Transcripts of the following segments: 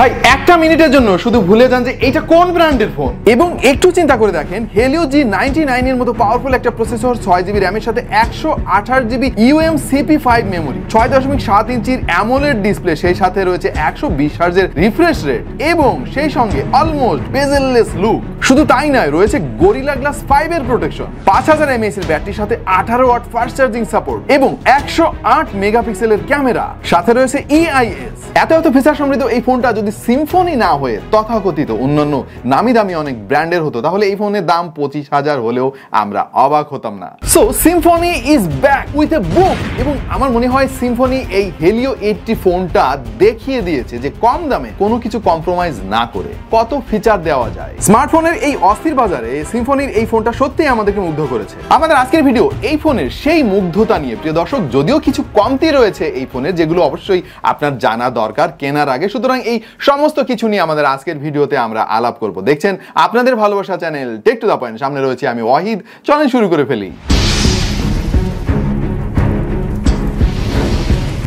ভাই একটা মিনিটের জন্য শুধু ভুলে যান যে এটা কোন ব্র্যান্ডের ফোন, এবং একটু চিন্তা করে দেখেন Helio G99 এর মতো পাওয়ারফুল একটা প্রসেসর, 6GB র্যামের সাথে 128GB UMCP5 মেমোরি, 6.7 ইঞ্চির অ্যামোলেড ডিসপ্লে, সেই সাথে রয়েছে 120 হার্জের রিফ্রেশ রেট এবং সেই সঙ্গে অলমোস্ট বেজেললেস লুক। শুধু তাই নয়, রয়েছে গরিলা গ্লাস 5 এর প্রোটেকশন, 5000 mAh এর ব্যাটারির সাথে 18 ওয়াট ফাস্ট চার্জিং সাপোর্ট এবং 108 মেগাপিক্সেলের ক্যামেরা, সাথে রয়েছে EIS। এত ফিচার সমৃদ্ধ এই ফোনটা যদি সিম্ফনি না হয়ে তথাকথিত অন্যান্য নামি দামি অনেক ব্র্যান্ডের হতো, তাহলে এই ফোনের দাম 25,000 হলেও আমরা অবাক হতাম না। So Symphony is back with a broom, এবং আমার মনে হয় সিম্ফনি এই Helio 80 ফোনটা দেখিয়ে দিয়েছে যে কম দামে কোনো কিছু কম্প্রোমাইজ না করে কত ফিচার দেওয়া যায়। স্মার্টফোনের এই অস্থির বাজারে সিম্ফনির এই ফোনটা সত্যিই আমাদেরকে মুগ্ধ করেছে। আমাদের আজকের ভিডিও এই ফোনের সেই মুগ্ধতা নিয়ে। প্রিয় দর্শক, যদিও কিছু কমতি রয়েছে এই ফোনের, যেগুলো অবশ্যই আপনার জানা দরকার কেনার আগে, সুতরাং এই সমস্ত কিছু নিয়ে আমাদের আজকের ভিডিওতে আমরা আলাপ করব। দেখছেন আপনাদের ভালোবাসা channel tech to the point, সামনে রয়েছে আমি ওয়াহিদ। চলেন শুরু করে ফেলি।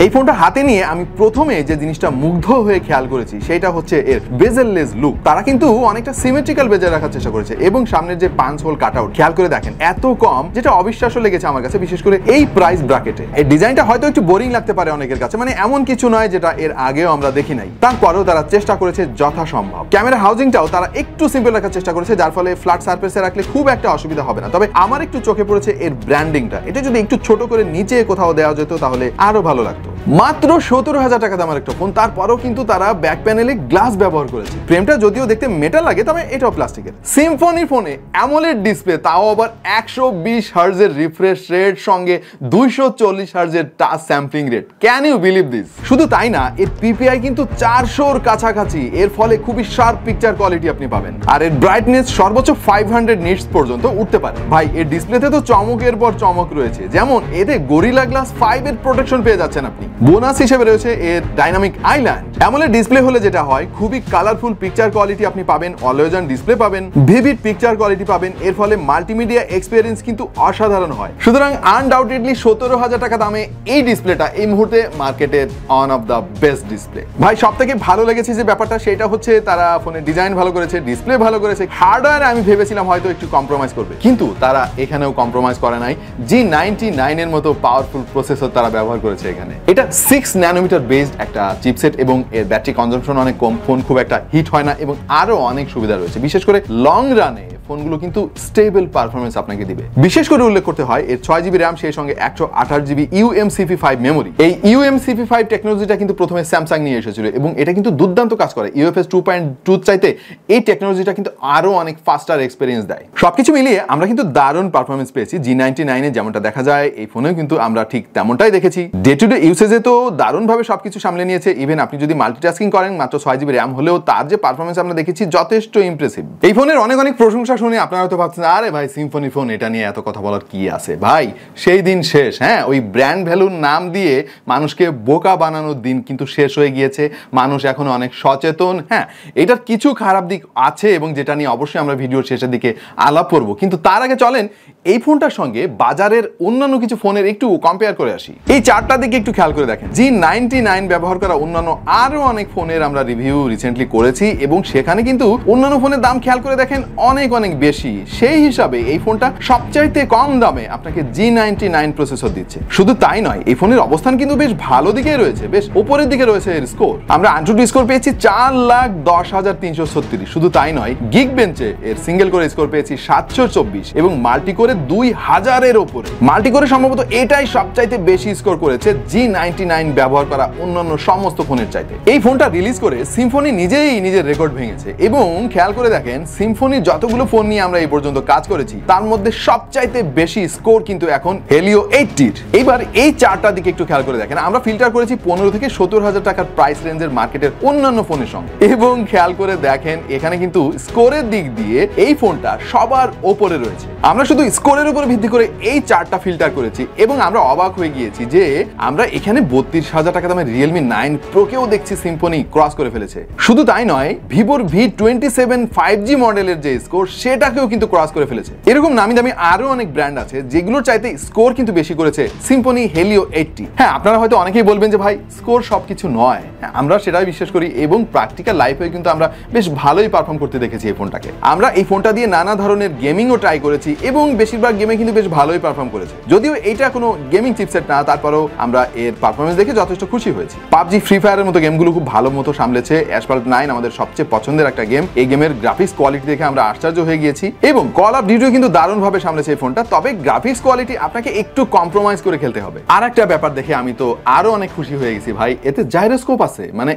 এই ফোনটা হাতে নিয়ে আমি প্রথমে যে জিনিসটা মুগ্ধ হয়ে খেয়াল করেছি সেটা হচ্ছে এর বেজেললেস লুক। তারা কিন্তু অনেকটা সিমেট্রিক্যাল বেজে রাখার চেষ্টা করেছে, এবং সামনের যে পাঁচ হোল কাট আউট খেয়াল করে দেখেন এত কম, যেটা অবিশ্বাস্য লেগেছে আমার কাছে, বিশেষ করে এই প্রাইস ব্র্যাকেটে। এই ডিজাইনটা হয়তো একটু বোরিং লাগতে পারে অনেকের কাছে, মানে এমন কিছু নয় যেটা এর আগেও আমরা দেখি নাই, তারপরেও তারা চেষ্টা করেছে যথাসম্ভব। ক্যামেরা হাউজিংটাও তারা একটু সিম্পল রাখার চেষ্টা করেছে, যার ফলে ফ্ল্যাট সারফেসে রাখলে খুব একটা অসুবিধা হবে না। তবে আমার একটু চোখে পড়েছে এর ব্র্যান্ডিংটা, এটা যদি একটু ছোট করে নিচে কোথাও দেওয়া যেত তাহলে আরো ভালো লাগতো। মাত্র 17,000 টাকা দামের একটা ফোন, তারপরেও কিন্তু তারা ব্যাক প্যানেলে গ্লাস ব্যবহার করেছে। ফ্রেমটা যদিও দেখতে মেটাল লাগে, তবে এটাও প্লাস্টিকের। সিম্ফনি ফোনে অ্যামোলেড ডিসপ্লে, তাও আবার 120 হার্জের রিফ্রেশ রেট সঙ্গে 240 হার্জের touch sampling rate. Can you believe this? শুধু তাই না, এর পিপিআই কিন্তু 400-র কাছাকাছি, এর ফলে খুবই শার্প পিকচার কোয়ালিটি আপনি পাবেন, আর এর ব্রাইটনেস সর্বোচ্চ 500 নিটস পর্যন্ত উঠতে পারে। ভাই, এর ডিসপ্লেতে তো চমকের পর চমক রয়েছে, যেমন এতে গরিলা গ্লাস 5 এর প্রোটেকশন পেয়ে যাচ্ছেন আপনি। বোনাস হিসেবে রয়েছে এর ডাইনামিক আইল্যান্ড। অ্যামোলেড ডিসপ্লে হলে যেটা হয়, খুবই কালারফুল পিকচার কোয়ালিটি আপনি পাবেন, অলওয়েজ অন ডিসপ্লে পাবেন, ভিভিড পিকচার কোয়ালিটি পাবেন, এর ফলে মাল্টিমিডিয়া এক্সপেরিয়েন্স কিন্তু অসাধারণ হয়। সুতরাং আনডাউটেডলি 17,000 টাকা দামে এই ডিসপ্লেটা এই মুহূর্তে মার্কেটের one of the best display. ভাই, সব থেকে ভালো লেগেছে যে ব্যাপারটা, সেটা হচ্ছে তারা ফোনের ডিজাইন ভালো করেছে, ডিসপ্লে ভালো করেছে। হার্ডওয়্যারে আমি ভেবেছিলাম হয়তো একটু কম্প্রোমাইজ করবে, কিন্তু তারা এখানেও কম্প্রোমাইজ করে নাই। G99 এর মতো পাওয়ারফুল প্রসেসর তারা ব্যবহার করেছে এখানে। এটা 6 ন্যানোমিটার বেসড একটা চিপসেট, এবং এর ব্যাটারি কনজাম্পশন অনেক কম, ফোন খুব একটা হিট হয় না, এবং আরো অনেক সুবিধা রয়েছে। বিশেষ করে লং রানে ফোনগুলো কিন্তু স্টেবল পারফরমেন্স আপনাকে দিবে। বিশেষ করে উল্লেখ করতে হয় এর 6GB র্যাম, সেই সঙ্গে 128GB UMCP5 মেমোরি। এই UMCP5 টেকনোলজিটা কিন্তু প্রথমে স্যামসাং নিয়ে এসেছিল, এবং এটা কিন্তু দুর্দান্ত কাজ করে। UFS 2.2 চাইতে এই টেকনোলজিটা কিন্তু আরো অনেক ফাস্টার এক্সপেরিয়েন্স দেয়। সবকিছু মিলিয়ে আমরা কিন্তু দারুণ পারফরমেন্স পেয়েছি। G99 এ যেমনটা দেখা যায়, এই ফোনেও কিন্তু আমরা ঠিক তেমনটাই দেখেছি। ডে টু ডে ইউসেজে তো দারুণভাবে সবকিছু সামলে নিয়েছে। ইভেন আপনি যদি মাল্টিটাস্কিং করেন, মাত্র 6GB র্যাম হলেও তার যে পারফরমেন্স আমরা দেখেছি যথেষ্ট ইমপ্রেসিভ। এই ফোনের অনেক প্রশংসা শুনে আপনারা হয়তো ভাবছেন, আরে ভাই সিম্ফনি ফোন, এটা নিয়ে এত কথা বলার কি আছে? ভাই, সেই দিন শেষ। হ্যাঁ, ওই ব্র্যান্ড ভ্যালুর নাম দিয়ে মানুষকে বোকা বানানোর দিন কিন্তু শেষ হয়ে গিয়েছে। মানুষ এখন অনেক সচেতন। হ্যাঁ, এটার কিছু খারাপ দিক আছে, এবং যেটা নিয়ে অবশ্যই আমরা ভিডিওর শেষের দিকে আলাপ করব, কিন্তু তার আগে চলেন এই ফোনটার সঙ্গে বাজারের অন্যান্য কিছু ফোনের একটু কম্পেয়ার করে আসি। এই চারটা দিকে একটু খেয়াল করে দেখেন। G99 ব্যবহার করা অন্যান্য আরো অনেক ফোনের আমরা রিভিউ রিসেন্টলি করেছি, এবং সেখানে কিন্তু অন্যান্য ফোনের দাম খেয়াল করে দেখেন অনেক বেশি। সেই হিসাবে এই ফোনটা সবচাইতে কম দামে আপনাকে G99 প্রসেসর দিচ্ছে। শুধু তাই নয়, এই ফোনের অবস্থান কিন্তু বেশ ভালো দিকে রয়েছে, বেশ উপরের দিকে রয়েছে এর স্কোর। আমরা AnTuTu স্কোর পেয়েছি 4,10,336। শুধু তাই নয়, গিগবেঞ্চে এর সিঙ্গেল কোরে স্কোর পেয়েছি 724, এবং মাল্টি কোরে 2000-এর উপরে। মাল্টি কোরে সম্ভবত এটাই সবচাইতে বেশি স্কোর করেছে G99 ব্যবহার করা অন্যান্য সমস্ত ফোনের চাইতে। এই ফোনটা রিলিজ করে সিম্ফনি নিজেই নিজের রেকর্ড ভেঙেছে, এবং খেয়াল করে দেখেন সিম্ফনি যতগুলো ফোন নিয়ে আমরা এই পর্যন্ত কাজ করেছি তার মধ্যে সবচাইতে বেশি স্কোর কিন্তু এখন Helio 80-র। এইবার এই চারটা দিকে একটু খেয়াল করে দেখেন। আমরা ফিল্টার করেছি 15 থেকে 70,000 টাকার প্রাইস রেঞ্জের মার্কেটের অন্যান্য ফোনের সঙ্গে, এবং খেয়াল করে দেখেন এখানে কিন্তু স্কোরের দিক দিয়ে এই ফোনটা সবার ওপরে রয়েছে। আমরা শুধু স্কোরের উপর ভিত্তি করে এই চারটা ফিল্টার করেছি, এবং আমরা অবাক হয়ে গিয়েছি যে আমরা এখানে 32,000 টাকা দামের Realme 9 Pro কেও দেখছি সিম্ফনি ক্রস করে ফেলেছে। শুধু তাই নয়, ভিভোর V27 5G মডেলের যে স্কোর, সেটাকেও কিন্তু ক্রস করে ফেলেছে। এরকম নামি দামি আরো অনেক ব্র্যান্ড আছে যেগুলোর চাইতে স্কোর কিন্তু বেশি করেছে সিম্ফনি হেলিও 80। হ্যাঁ, আপনারা হয়তো অনেকেই বলবেন যে ভাই স্কোর সবকিছু নয়। আমরা সেটাই বিশ্বাস করি এবং প্র্যাকটিক্যাল লাইফে কিন্তু আমরা বেশ ভালোই পারফর্ম করতে দেখেছি এই ফোনটাকে। আমরা এই ফোনটা দিয়ে নানা ধরনের গেমিংও ট্রাই করেছি এবং বেশিরভাগ গেমে কিন্তু বেশ ভালোই পারফর্ম করেছে। যদিও এইটা কোনো গেমিং চিপসেট না, তারপরেও আমরা এর পারফরমেন্স দেখে যথেষ্ট খুশি হয়েছি। পাবজি, ফ্রি ফায়ারের মতো গেমগুলো খুব ভালো মতো সামলেছে। অ্যাসফল্ট 9 আমাদের সবচেয়ে পছন্দের একটা গেম। এই গেমের গ্রাফিক্স কোয়ালিটি দেখে আমরা আশ্চর্য হয়ে গিয়েছি এবং কল অফ ডিউটিও কিন্তু দারুণভাবে সামলেছে এই ফোনটা। তবে গ্রাফিক্স কোয়ালিটি আপনাকে একটু কম্প্রোমাইজ করে খেলতে হবে। আর একটা ব্যাপার দেখে আমি তো আরো অনেক খুশি হয়ে গেছি ভাই, এতে জাইরোস্কোপ আছে। মানে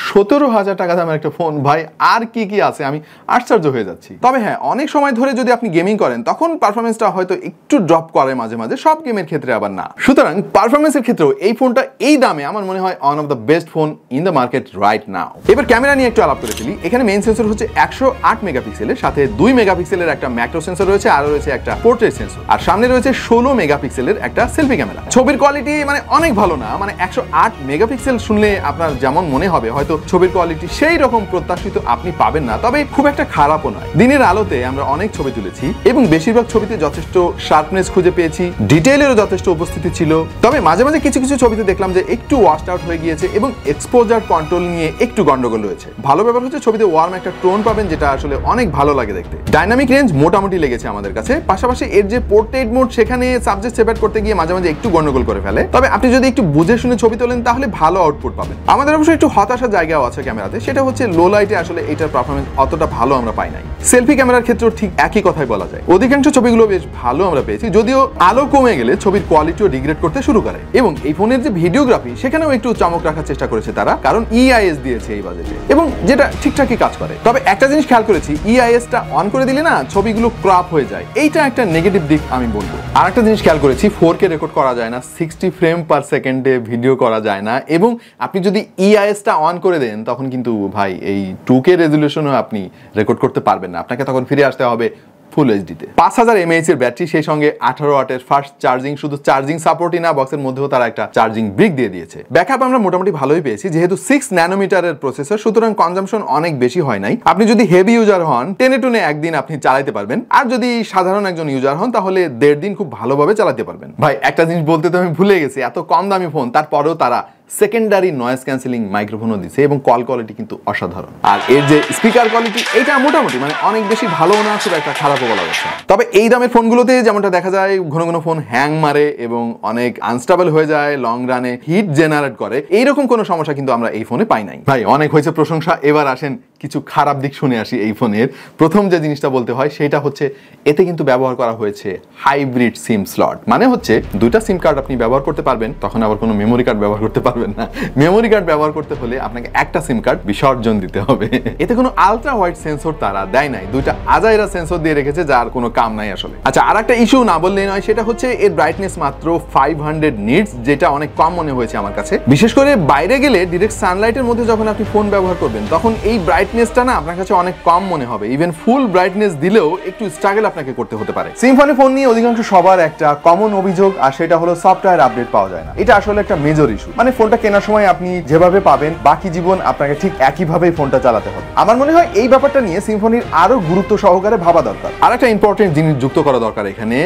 17,000 টাকা দামের একটা ফোন ভাই, আর কি কি আছে আমি আশ্চর্য হয়ে যাচ্ছি। তবে হ্যাঁ, অনেক সময় ধরে যদি আপনি গেমিং করেন তখন পারফরমেন্সটা হয়তো একটু ড্রপ করে মাঝে মাঝে, সব গেমের ক্ষেত্রে আবার না। সুতরাং পারফরমেন্সের ক্ষেত্রেও এই ফোনটা এই দামে আমার মনে হয় one of the best phone in the market right now. এবার ক্যামেরা নিয়ে একটু আলাপ করে ফেলি। এখানে মেইন সেন্সর হচ্ছে 108 মেগাপিক্সেলের, সাথে 2 মেগাপিক্সেলের একটা ম্যাক্রো সেন্সর রয়েছে, আরো রয়েছে একটা পোর্ট্রেট সেন্সর, আর সামনে রয়েছে 16 মেগাপিক্সেলের একটা সেলফি ক্যামেরা। ছবির কোয়ালিটি মানে অনেক ভালো না, মানে 108 মেগাপিক্সেল শুনলে আপনার যেমন মনে হবে হয়তো ছবির কোয়ালিটি সেই রকম প্রত্যাশিত আপনি পাবেন না, তবে খুব একটা খারাপও নয়। দিনের আলোতে আমরা অনেক ছবি তুলেছি এবং বেশিরভাগ ছবিতে যথেষ্ট শার্পনেস খুঁজে পেয়েছি, ডিটেইলেরও যথেষ্ট উপস্থিতি ছিল। তবে মাঝে মাঝে কিছু কিছু ছবিতে দেখলাম যে একটু ওয়াশড আউট হয়ে গিয়েছে এবং এক্সপোজার কন্ট্রোল নিয়ে একটু গন্ডগোল রয়েছে। ভালো ব্যাপার হচ্ছে ছবিতে ওয়ার্ম একটা টোন পাবেন, যেটা আসলে অনেক ভালো লাগে দেখতে। ডাইনামিক রেঞ্জ মোটামুটি লেগেছে আমাদের কাছে। পাশাপাশি এর যে পোর্ট্রেট মোড, সেখানে সাবজেক্ট সেপারেট করতে গিয়ে মাঝে মাঝে একটু গন্ডগোল করে ফেলে। তবে আপনি যদি একটু বুঝে শুনে ছবি তোলেন তাহলে ভালো আউটপুট পাবেন। আমাদের অবশ্যই একটু হতাশার জায়গাও আছে ক্যামেরাতে, সেটা হচ্ছে লো লাইটে আসলে এটার পারফরমেন্স অতটা ভালো আমরা পাই নাই। সেলফি ক্যামেরার ক্ষেত্রেও ঠিক একই কথাই বলা যায়। অধিকাংশ ছবিগুলো বেশ ভালো আমরা পেয়েছি, যদিও আলো কমে গেলে ছবির কোয়ালিটিও ডিগ্রেড করতে শুরু করে। এবং এই ফোনের যে ভিডিওগ্রাফি, সেখানেও একটু চমক রাখার চেষ্টা করেছে তারা, কারণ ইআইএস দিয়েছে এই বাজেটে এবং যেটা ঠিকঠাকই কাজ করে। তবে একটা জিনিস খেয়াল করেছি, ইআইএসটা অন করে দিলে না ছবিগুলো ক্রপ হয়ে যায়, এইটা একটা নেগেটিভ দিক আমি বলবো। আর একটা জিনিস খেয়াল করেছি, 4K রেকর্ড করা যায় না, 60 ফ্রেম পার সেকেন্ডে ভিডিও করা যায় না, এবং আপনি যদি ইআইএসটা অন করে দেন তখন কিন্তু ভাই এই 2K রেজুলেশনও আপনি রেকর্ড করতে পারবেন না, আপনাকে তখন ফিরে আসতে হবে ফুল এইচডিতে। 5000 mAh এর ব্যাটারি, সেই সঙ্গে 18 ওয়াটের ফাস্ট চার্জিং। শুধু চার্জিং সাপোর্টই না, বক্সের মধ্যেও তারা একটা চার্জিং ব্রিক দিয়ে দিয়েছে। ব্যাকআপ আমরা মোটামুটি ভালোই পেয়েছি, যেহেতু 6 ন্যানোমিটারের প্রসেসর, সুতরাং কনজাম্পশন অনেক বেশি হয় নাই। আপনি যদি হেভি ইউজার হন, টেনে টুনে একদিন আপনি চালাতে পারবেন, আর যদি সাধারণ একজন ইউজার হন তাহলে 1.5 দিন খুব ভালোভাবে চালাতে পারবেন। ভাই একটা জিনিস বলতে তো আমি ভুলে গেছি, এত কম দামি ফোন তারপরেও তারা সেকেন্ডারি নয়েজ ক্যান্সেলিং মাইক্রোফোনও দিছে এবং কল কোয়ালিটি কিন্তু অসাধারণ। আর এর যে স্পিকার কোয়ালিটি, এটা মোটামুটি মানে অনেক বেশি ভালো না, খুব একটা খারাপও বলা যাচ্ছে। তবে এই দামের ফোনগুলোতে যেমনটা দেখা যায়, ঘন ঘন ফোন হ্যাং মারে এবং অনেক আনস্টেবল হয়ে যায়, লং রানে হিট জেনারেট করে, এইরকম কোনো সমস্যা কিন্তু আমরা এই ফোনে পাই নাই। ভাই অনেক হয়েছে প্রশংসা, এবার আসেন কিছু খারাপ দিক শুনে আসি এই ফোনের। প্রথম যে জিনিসটা বলতে হয় সেটা হচ্ছে এতে কিন্তু ব্যবহার করা হয়েছে হাইব্রিড সিম স্লট। মানে হচ্ছে দুইটা সিম কার্ড আপনি ব্যবহার করতে পারবেন, তখন আবার কোনো মেমোরি কার্ড ব্যবহার করতে পারবেন না। মেমোরি কার্ড ব্যবহার করতে হলে আপনাকে একটা সিম কার্ড বিসর্জন দিতে হবে। এতে কোনো আলট্রা ওয়াইড সেন্সর তারা দেয় নাই, দুইটা আজাইরা সেন্সর দিয়ে রেখেছে, যার কোনো কাম নাই আসলে। আচ্ছা, আর একটা ইস্যু না বললেই নয়, সেটা হচ্ছে এর ব্রাইটনেস মাত্র 500 নিটস, যেটা অনেক কম মনে হয়েছে আমার কাছে। বিশেষ করে বাইরে গেলে ডিরেক্ট সানলাইটের মধ্যে যখন আপনি ফোন ব্যবহার করবেন, তখন এই ব্রাইটনেসটা না আপনার কাছে অনেক কম মনে হবে। ইভেন ফুল ব্রাইটনেস দিলেও একটু স্ট্রাগল আপনাকে করতে হতে পারে। সিম্ফনি ফোন নিয়ে অধিকাংশ সবার একটা কমন অভিযোগ, আর সেটা হলো সফটওয়্যার আপডেট পাওয়া যায় না। এটা আসলে একটা মেজর ইস্যু। মানে ফোনটা কেনার সময় আপনি যেভাবে পাবেন, বাকি জীবন আপনাকে ঠিক একইভাবেই ফোনটা চালাতে হবে। আমার মনে হয় এই ব্যাপারটা নিয়ে সিম্ফনির আরো গুরুত্ব সহকারে ভাবা দরকার। আর একটা ইম্পর্টেন্ট জিনিস যুক্ত করা দরকার এখানে,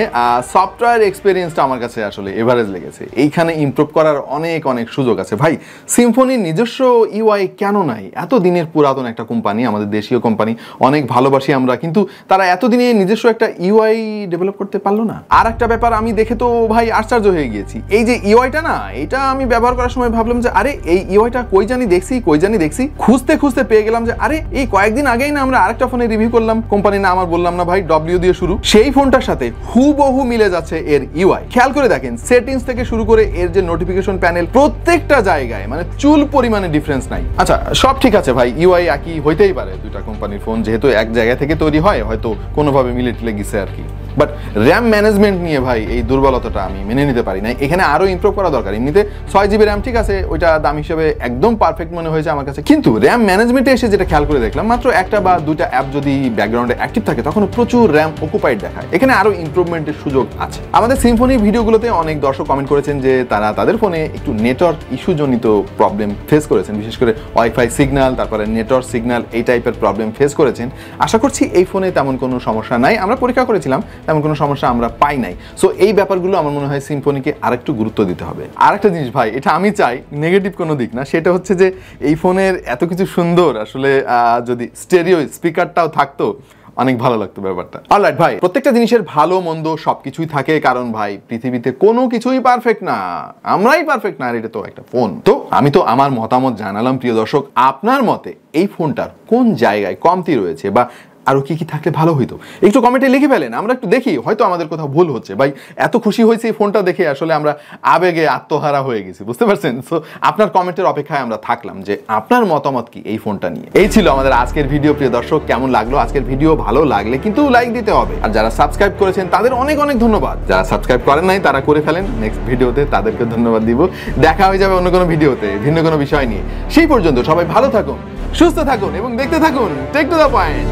সফটওয়্যার এক্সপেরিয়েন্সটা আমার কাছে আসলে এভারেজ লেগেছে। এইখানে ইমপ্রুভ করার অনেক অনেক সুযোগ আছে। ভাই সিম্ফনির নিজস্ব ইউআই কেন নাই? এত দিনের পুরাতন একটা কোম্পানি, আমাদের দেশীয় কোম্পানি, অনেক ভালোবাসি আমরা, কিন্তু তারা এতদিনে নিজস্ব একটা ইউআই ডেভেলপ করতে পারলো না। আর একটা ব্যাপার আমি দেখে তো ভাই আশ্চর্য হয়ে গিয়েছি, এই যে ইউআইটা না, এটা আমি ব্যবহার করার সময় ভাবলাম যে আরে এই ইউআইটা কই জানি দেখছি, খুঁজতে খুঁজতে পেয়ে গেলাম যে আরে এই কয়েকদিন আগেই না আমরা আরেকটা ফোনে রিভিউ করলাম, কোম্পানির নাম আর বললাম না ভাই, ডব্লিউ দিয়ে শুরু, সেই ফোনটার সাথে হুবহু মিলে যাচ্ছে এর ইউআই। খেয়াল করে দেখেন, সেটিংস থেকে শুরু করে এর যে নোটিফিকেশন প্যানেল, প্রত্যেকটা জায়গায় মানে চুল পরিমাণে ডিফারেন্স নাই। আচ্ছা সব ঠিক আছে ভাই, ইউআই একই হইতেই পারে, দুইটা কোম্পানির ফোন যেহেতু এক জায়গা থেকে তৈরি হয়, হয়তো কোনোভাবে মিলে টিলে গেছে আর কি। বাট র্যাম ম্যানেজমেন্ট নিয়ে ভাই এই দুর্বলতাটা আমি মেনে নিতে পারি না। এখানে আরো ইমপ্রুভ করা দরকার। এমনিতে 6 GB র্যাম ঠিক আছে, ওইটা দাম হিসেবে একদম পারফেক্ট মনে হয়েছে আমার কাছে, কিন্তু র্যাম ম্যানেজমেন্টে এসে যেটা খেয়াল করে দেখলাম, মাত্র একটা বা দুইটা অ্যাপ যদি ব্যাকগ্রাউন্ডে অ্যাক্টিভ থাকে তখন প্রচুর র্যাম অকুপাইড দেখায়। এখানে আরো ইমপ্রুভমেন্টের সুযোগ আছে। আমাদের সিম্ফনি ভিডিওগুলোতে অনেক দর্শক কমেন্ট করেছেন যে তারা তাদের ফোনে একটু নেটওয়ার্ক ইস্যু জনিত প্রবলেম ফেস করেছেন, বিশেষ করে ওয়াইফাই সিগন্যাল, তারপরে নেটওয়ার্ক সিগন্যাল, এই টাইপের প্রবলেম ফেস করেছেন। আশা করছি এই ফোনে তেমন কোনো সমস্যা নাই, আমরা পরীক্ষা করেছিলাম, তেমন কোনো সমস্যা আমরা পাই নাই। সো এই ব্যাপারগুলো আমার মনে হয় সিম্ফনিকে আরেকটু গুরুত্ব দিতে হবে। আর একটা জিনিস ভাই, এটা আমি চাই নেগেটিভ কোনো দিক না, সেটা হচ্ছে যে এই ফোনের এত কিছু সুন্দর, আসলে যদি স্টেরিও স্পিকারটাও থাকতো অনেক ভালো লাগতো ব্যাপারটা। অলরাইট ভাই, প্রত্যেকটা জিনিসের ভালো মন্দ সবকিছুই থাকে, কারণ ভাই পৃথিবীতে কোনো কিছুই পারফেক্ট না, আমরাই পারফেক্ট না, আর এটা তো একটা ফোন। তো আমি তো আমার মতামত জানালাম, প্রিয় দর্শক, আপনার মতে এই ফোনটার কোন জায়গায় কমতি রয়েছে বা আরো কি কি থাকলে ভালো হইতো একটু কমেন্টে লিখে ফেলেন, আমরা একটু দেখি হয়তো আমাদের কোথাও ভুল হচ্ছে। ভাই এত খুশি হয়েছে এই ফোনটা দেখে, আসলে আমরা আবেগে আত্মহারা হয়ে গেছি, বুঝতে পারছেন? সো আপনার কমেন্টের অপেক্ষায় আমরা থাকলাম যে আপনার মতামত কি এই ফোনটা নিয়ে। এই ছিল আমাদের আজকের ভিডিও। প্রিয় দর্শক, কেমন লাগলো আজকের ভিডিও? ভালো লাগলে কিন্তু লাইক দিতে হবে, আর যারা সাবস্ক্রাইব করেছেন তাদের অনেক অনেক ধন্যবাদ। যারা সাবস্ক্রাইব করেন নাই তারা করে ফেলেন, নেক্সট ভিডিওতে তাদেরকে ধন্যবাদ দিব। দেখা হয়ে যাবে অন্য কোনো ভিডিওতে ভিন্ন কোনো বিষয় নিয়ে। সেই পর্যন্ত সবাই ভালো থাকুন, সুস্থ থাকুন এবং দেখতে থাকুন টেক টু দ্য পয়েন্ট।